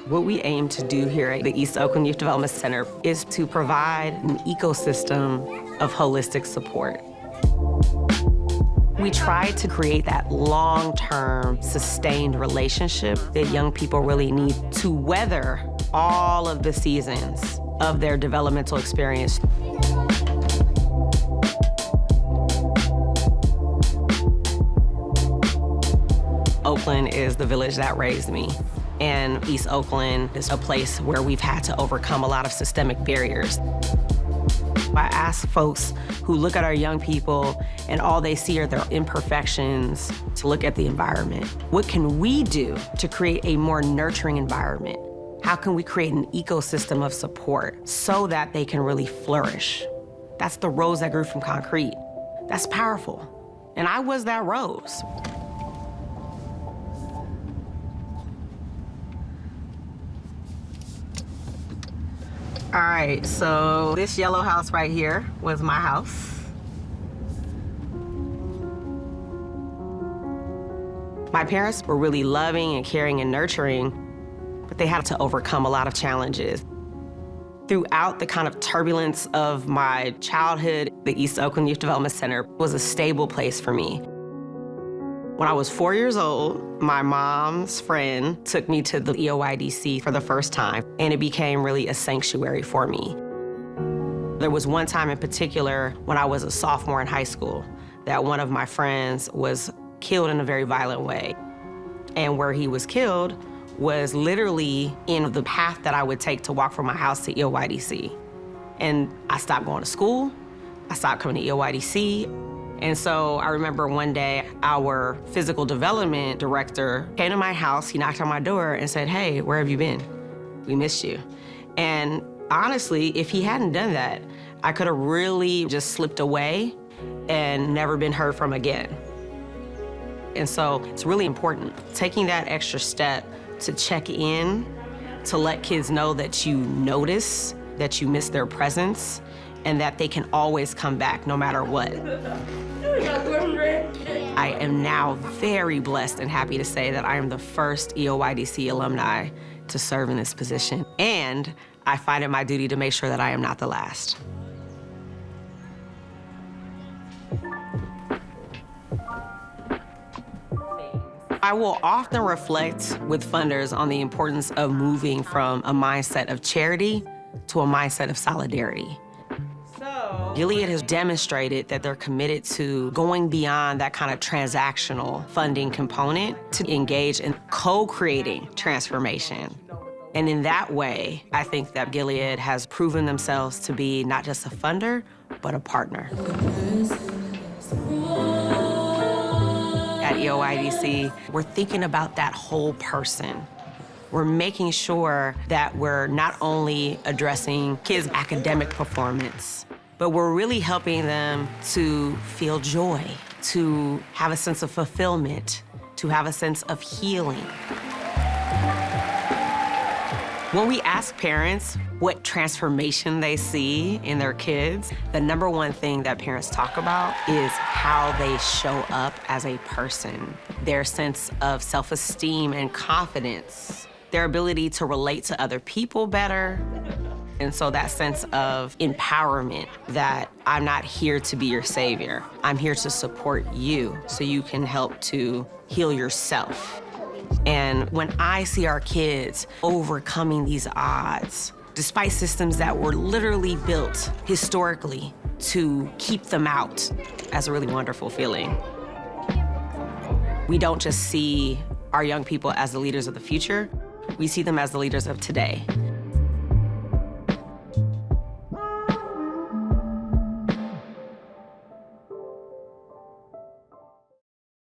What we aim to do here at the East Oakland Youth Development Center is to provide an ecosystem of holistic support. We try to create that long-term, sustained relationship that young people really need to weather all of the seasons of their developmental experience. Oakland is the village that raised me. And East Oakland is a place where we've had to overcome a lot of systemic barriers. I ask folks who look at our young people and all they see are their imperfections to look at the environment. What can we do to create a more nurturing environment? How can we create an ecosystem of support so that they can really flourish? That's the rose that grew from concrete. That's powerful. And I was that rose. All right, so this yellow house right here was my house. My parents were really loving and caring and nurturing, but they had to overcome a lot of challenges. Throughout the kind of turbulence of my childhood, the East Oakland Youth Development Center was a stable place for me. When I was 4 years old, my mom's friend took me to the EOYDC for the first time, and it became really a sanctuary for me. There was one time in particular when I was a sophomore in high school that one of my friends was killed in a very violent way. And where he was killed was literally in the path that I would take to walk from my house to EOYDC. And I stopped going to school, I stopped coming to EOYDC. And so I remember one day our physical development director came to my house, he knocked on my door and said, "Hey, where have you been? We missed you." And honestly, if he hadn't done that, I could have really just slipped away and never been heard from again. And so it's really important, taking that extra step to check in, to let kids know that you notice, that you miss their presence, and that they can always come back no matter what. I am now very blessed and happy to say that I am the first EOYDC alumni to serve in this position, and I find it my duty to make sure that I am not the last. I will often reflect with funders on the importance of moving from a mindset of charity to a mindset of solidarity. Gilead has demonstrated that they're committed to going beyond that kind of transactional funding component to engage in co-creating transformation. And in that way, I think that Gilead has proven themselves to be not just a funder, but a partner. At EOYDC, we're thinking about that whole person. We're making sure that we're not only addressing kids' academic performance, but we're really helping them to feel joy, to have a sense of fulfillment, to have a sense of healing. When we ask parents what transformation they see in their kids, the number one thing that parents talk about is how they show up as a person, their sense of self-esteem and confidence, their ability to relate to other people better. And so that sense of empowerment, that I'm not here to be your savior. I'm here to support you so you can help to heal yourself. And when I see our kids overcoming these odds, despite systems that were literally built historically to keep them out, that's a really wonderful feeling. We don't just see our young people as the leaders of the future, we see them as the leaders of today.